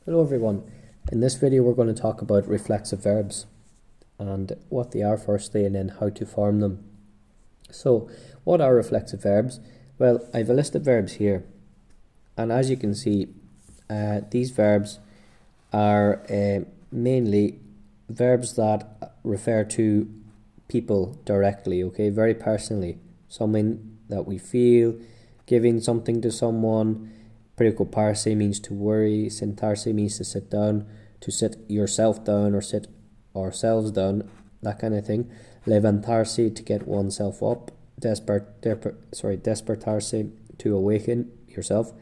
Hello everyone. In this video we're going to talk about reflexive verbs and what they are firstly and then how to form them. So what are reflexive verbs? Well, I have a list of verbs here, and as you can see these verbs are mainly verbs that refer to people directly, okay, very personally, something that we feel, giving something to someone. Preocuparse means to worry, sentarse means to sit down, to sit yourself down or sit ourselves down, that kind of thing. Levantarse, to get oneself up. Despertarse, to awaken yourself.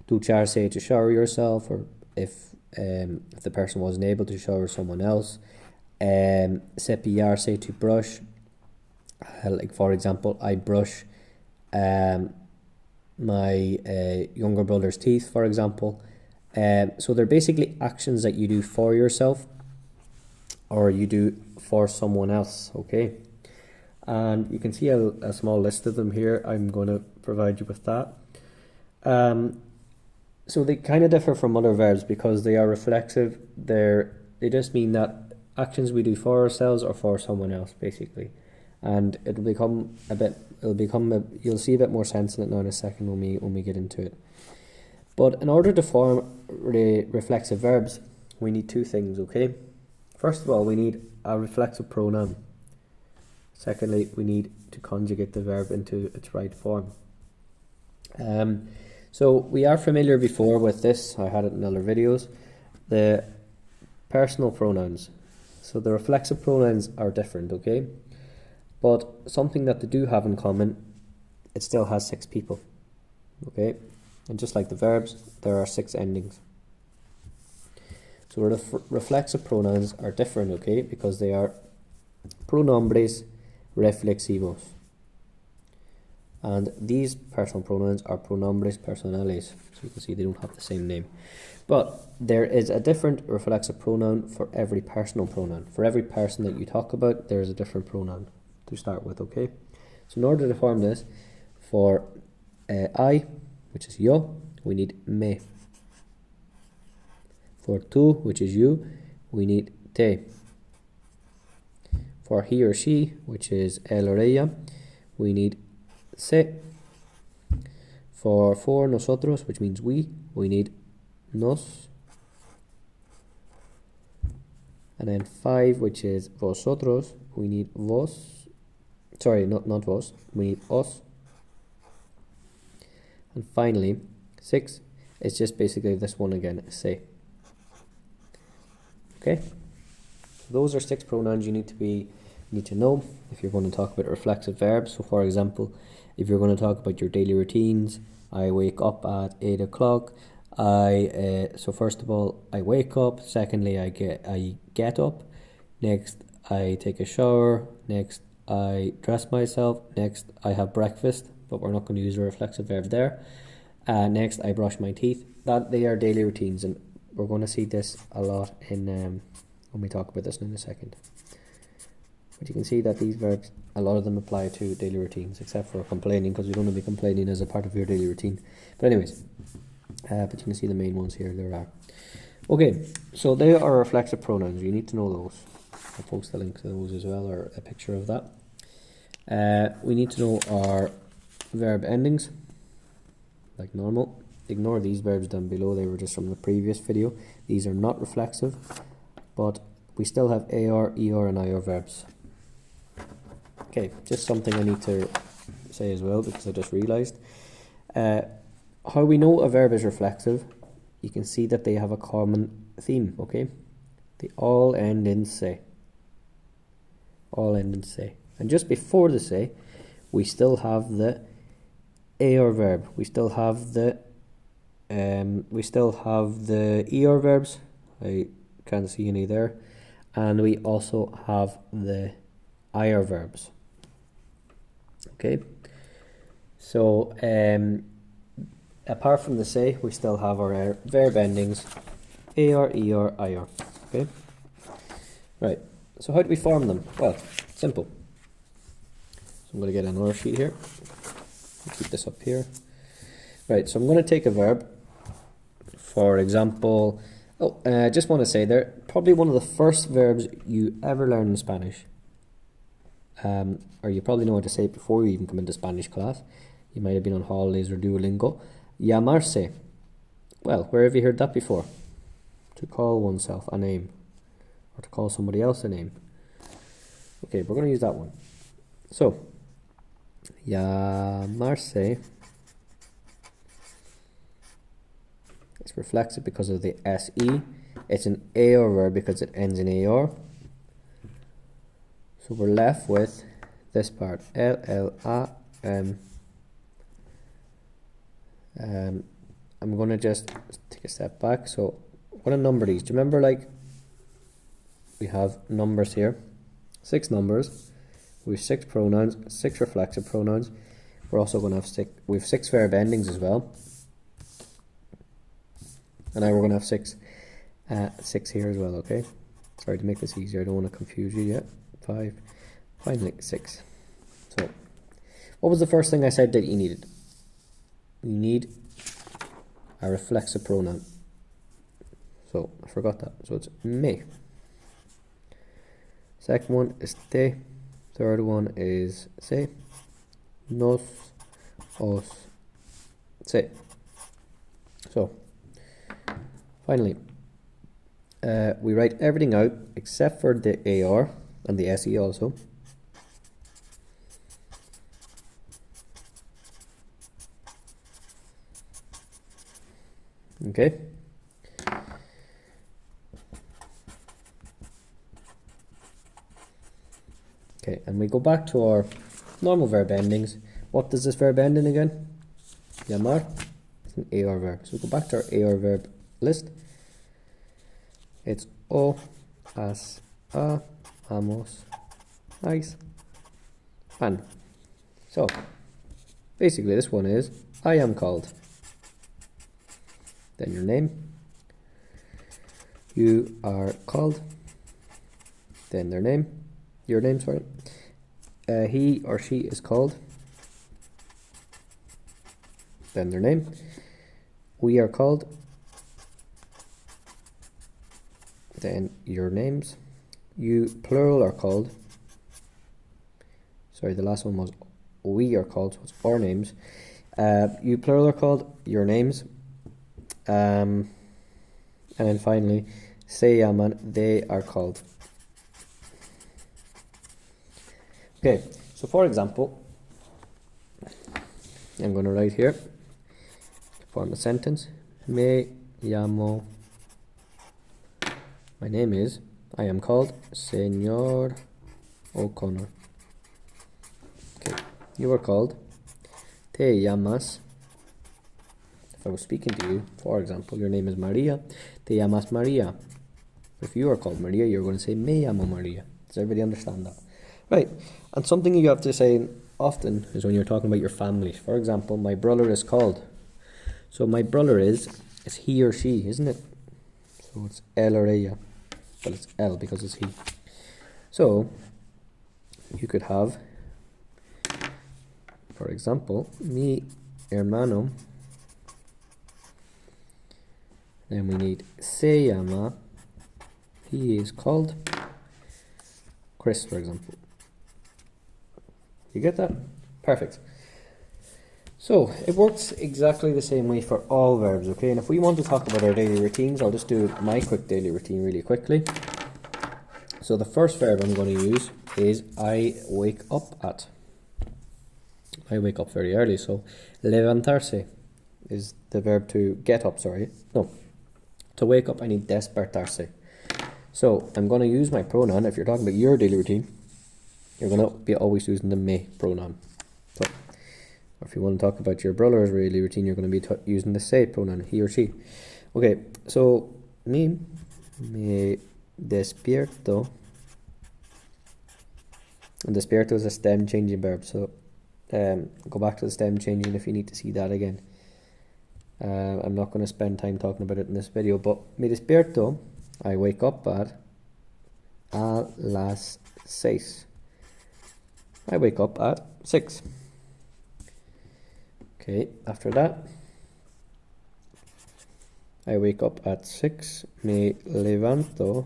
Ducharse, to shower yourself, or if the person wasn't able to shower someone else. Cepillarse, to brush. Like for example, I brush my younger brother's teeth, for example. So they're basically actions that you do for yourself or you do for someone else, okay? And you can see a small list of them here. I'm going to provide you with that. So they kind of differ from other verbs because they are reflexive. They just mean that actions we do for ourselves or for someone else, basically. And you'll see a bit more sense in it now in a second when we get into it. But in order to form reflexive verbs, we need two things, okay? First of all, we need a reflexive pronoun. Secondly, we need to conjugate the verb into its right form. So we are familiar before with this, I had it in other videos, the personal pronouns. So the reflexive pronouns are different, okay? But something that they do have in common, it still has 6 people, okay? And just like the verbs, there are 6 endings. So reflexive pronouns are different, okay? Because they are pronombres reflexivos. And these personal pronouns are pronombres personales. So you can see they don't have the same name. But there is a different reflexive pronoun for every personal pronoun. For every person that you talk about, there is a different pronoun to start with, okay? So in order to form this, for I, which is yo, we need me. For tú, which is you, we need te. For he or she, which is él or ella, we need se. For nosotros, which means we need nos. And then 5, which is vosotros, we need vos. Sorry, not vos, we need os. And finally, 6 is just basically this one again, se. Okay? Those are 6 pronouns you need to know if you're going to talk about reflexive verbs. So for example, if you're going to talk about your daily routines, I wake up at 8 o'clock. So first of all, I wake up. Secondly, I get up. Next, I take a shower. Next, I dress myself. Next, I have breakfast, but we're not going to use a reflexive verb there. Next, I brush my teeth. They are daily routines, and we're going to see this a lot in when we talk about this in a second. But you can see that these verbs, a lot of them apply to daily routines, except for complaining, because we don't want to be complaining as a part of your daily routine. But anyways, but you can see the main ones here. There are. Okay, so they are reflexive pronouns. You need to know those. I'll post the link to those as well, or a picture of that. We need to know our verb endings, like normal. Ignore these verbs down below, they were just from the previous video. These are not reflexive, but we still have AR, ER and IR verbs. Okay, just something I need to say as well, because I just realised. How we know a verb is reflexive, you can see that they have a common theme, okay? They all end in se. All end in se. And just before the se, we still have the AR verb. We still have the ER verbs. I can't see any there. And we also have the IR verbs. Okay. So apart from the se, we still have our verb endings AR, ER, IR. Okay. Right. So how do we form them? Well, simple. So I'm going to get another sheet here. Keep this up here. Right, so I'm going to take a verb. For example, Oh, I just want to say they're probably one of the first verbs you ever learn in Spanish. Or you probably know how to say it before you even come into Spanish class. You might have been on holidays or Duolingo. Llamarse. Well, where have you heard that before? To call oneself a name. Or to call somebody else a name. Okay, we're going to use that one. So, llamarse. It's reflexive because of the SE. It's an AR verb because it ends in AR. So we're left with this part, LLAM. I'm going to just take a step back. So I'm going to number these. Do you remember, like, we have numbers here, 6 numbers. We have 6 pronouns, 6 reflexive pronouns. We're also going to have we have 6 verb endings as well. And now we're going to have 6 here as well, okay? Sorry, to make this easier, I don't want to confuse you yet. 5, finally 6. So, what was the first thing I said that you needed? You need a reflexive pronoun. So, I forgot that. So, it's me. Second one is te. Third one is se. Nos, os, se. So, finally, we write everything out except for the AR and the SE also. Okay. Okay, and we go back to our normal verb endings. What does this verb end in again? Llamar. It's an AR verb. So we go back to our AR verb list. It's o, as, a, amos, ais, an. So, basically this one is, I am called. Then your name. You are called. Then their name. Your name, sorry. He or she is called. Then their name. We are called. Then your names. You plural are called. Sorry, the last one was we are called, so it's our names. You plural are called, your names. And then finally, se llaman, they are called. Okay, so for example, I'm going to write here, form a sentence. Me llamo, my name is, I am called Señor O'Connor. Okay, you are called, te llamas. If I was speaking to you, for example, your name is Maria, te llamas Maria. If you are called Maria, you're going to say me llamo Maria. Does everybody understand that? Right, and something you have to say often is when you're talking about your family. For example, my brother is called. So my brother is he or she, isn't it? So it's él or ella, but it's él because it's he. So you could have, for example, mi hermano. Then we need se llama, he is called Chris, for example. You get that? Perfect. So it works exactly the same way for all verbs, okay? And if we want to talk about our daily routines, I'll just do my quick daily routine really quickly. So the first verb I'm going to use is I wake up at. I wake up very early, so levantarse is the verb to get up, sorry. No, to wake up I need despertarse. So I'm going to use my pronoun. If you're talking about your daily routine, you're going to be always using the me pronoun. So, or if you want to talk about your brother's daily routine, you're going to be using the se pronoun, he or she. Okay, so me despierto. And despierto is a stem changing verb, so go back to the stem changing if you need to see that again. I'm not going to spend time talking about it in this video, but me despierto, I wake up at a las 6. I wake up at 6. Okay, after that, I wake up at 6. Me levanto.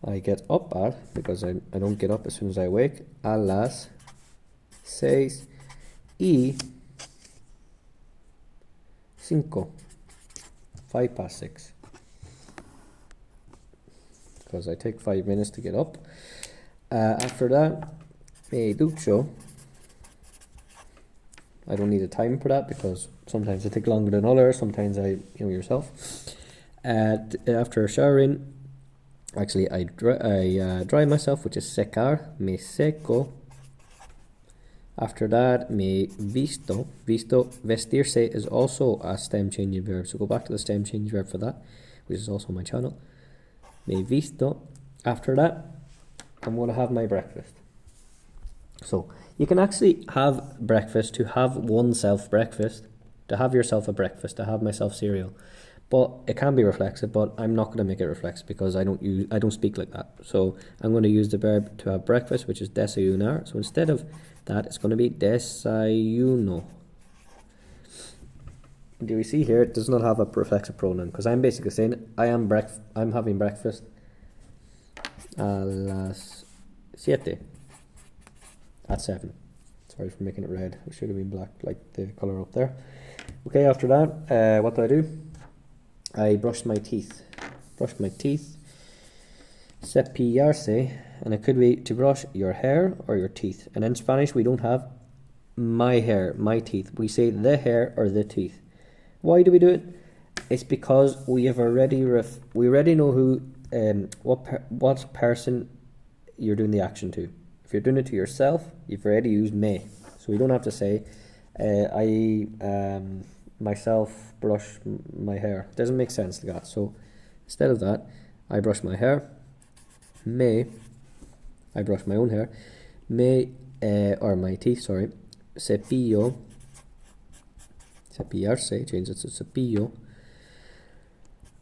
I get up at, because I don't get up as soon as I wake, a las 6:05. 6:05. Because I take 5 minutes to get up. After that, me ducho. I don't need a time for that because sometimes it takes longer than others. Sometimes yourself. After showering, actually I dry myself, which is secar. Me seco. After that, me visto. Vestirse is also a stem changing verb. So go back to the stem changing verb for that, which is also on my channel. Me visto. After that, I'm going to have my breakfast. So you can actually have breakfast to have oneself breakfast, to have yourself a breakfast, to have myself cereal. But it can be reflexive, but I'm not going to make it reflexive because I don't speak like that. So I'm going to use the verb to have breakfast, which is desayunar. So instead of that, it's going to be desayuno. Do we see here? It does not have a reflexive pronoun because I'm basically saying I'm having breakfast a las 7. At 7. Sorry for making it red. It should have been black, like the colour up there. Okay, after that, what do? I brush my teeth. Cepillarse, and it could be to brush your hair or your teeth. And in Spanish, we don't have my hair, my teeth. We say the hair or the teeth. Why do we do it? It's because we have already we already know who what person you're doing the action to. If you're doing it to yourself, you've already used me. So we don't have to say, I myself brush my hair. It doesn't make sense like that. So instead of that, I brush my hair. Me, I brush my own hair. Me, or my teeth, sorry. Cepillo. Cepillarse, change it to cepillo.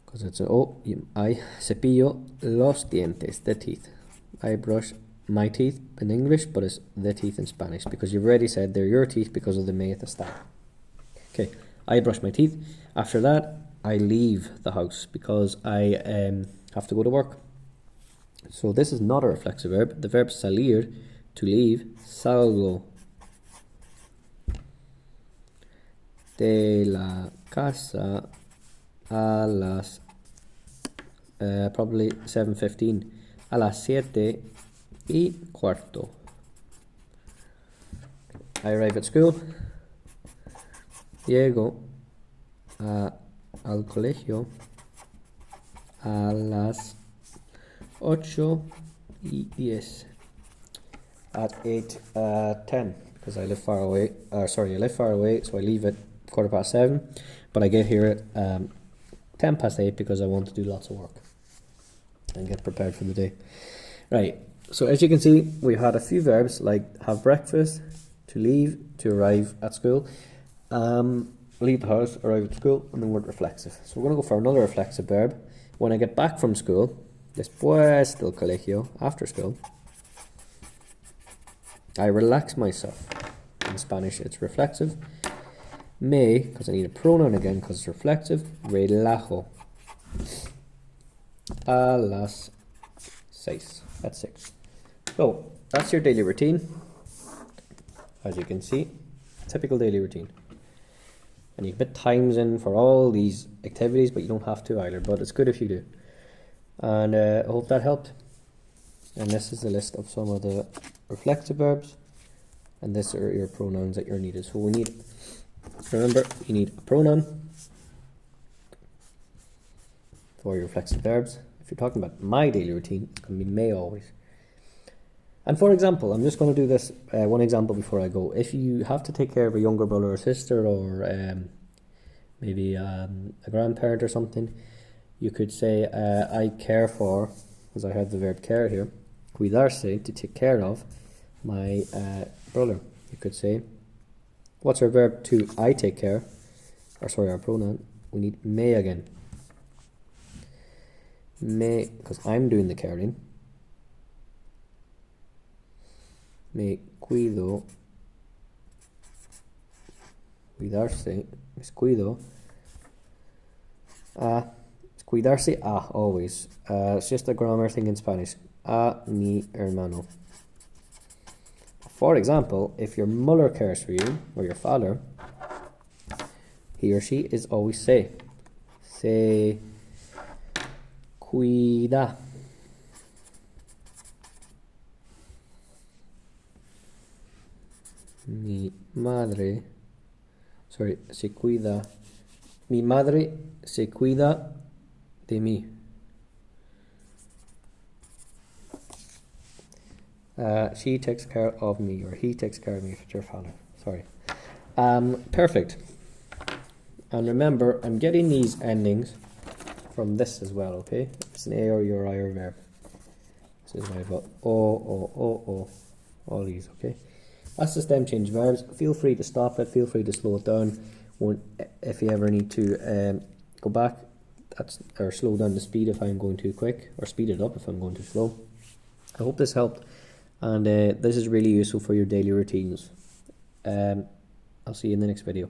Because it's I cepillo los dientes, the teeth. I brush my teeth in English, but it's the teeth in Spanish because you've already said they're your teeth because of the me at the start. Okay, I brush my teeth. After that, I leave the house because I have to go to work. So this is not a reflexive verb. The verb salir, to leave, salgo de la casa a las probably 7:15, a las 7:15. I arrive at school. Llego al colegio a las 8:10. At 8:10 because I live far away. I live far away, so I leave at 7:15. But I get here at 8:10 because I want to do lots of work and get prepared for the day. Right. So as you can see, we had a few verbs like have breakfast, to leave, to arrive at school, leave the house, arrive at school, and the word reflexive. So we're going to go for another reflexive verb. When I get back from school, después del colegio, after school, I relax myself. In Spanish, it's reflexive. Me, because I need a pronoun again, because it's reflexive, relajo. A las 6. That's 6. So, that's your daily routine. As you can see, typical daily routine. And you can put times in for all these activities, but you don't have to either. But it's good if you do. And I hope that helped. And this is the list of some of the reflexive verbs. And these are your pronouns that you're needed. So we need, remember, you need a pronoun for your reflexive verbs. If you're talking about my daily routine, it's going to be may always. And for example, I'm just going to do this one example before I go. If you have to take care of a younger brother or sister, or maybe a grandparent or something, you could say, I care for, because I have the verb care here, cuidarse, to take care of my brother. You could say, what's our verb to I take care? Or sorry, our pronoun. We need me again. Me, because I'm doing the caring. Me cuido, cuidarse, me cuido Cuidarse, always. It's just a grammar thing in Spanish. A mi hermano. For example, if your mother cares for you, or your father, he or she is always se. Se cuida. Mi madre, se cuida. Mi madre se cuida de mí. She takes care of me, or he takes care of me if it's your father. Sorry. Perfect. And remember, I'm getting these endings from this as well, okay? It's an A or your I or verb. This is why I've got O, all these, okay? That's the stem change verbs. Feel free to stop it, feel free to slow it down. If you ever need to go back, or slow down the speed if I'm going too quick, or speed it up if I'm going too slow. I hope this helped, and this is really useful for your daily routines. I'll see you in the next video.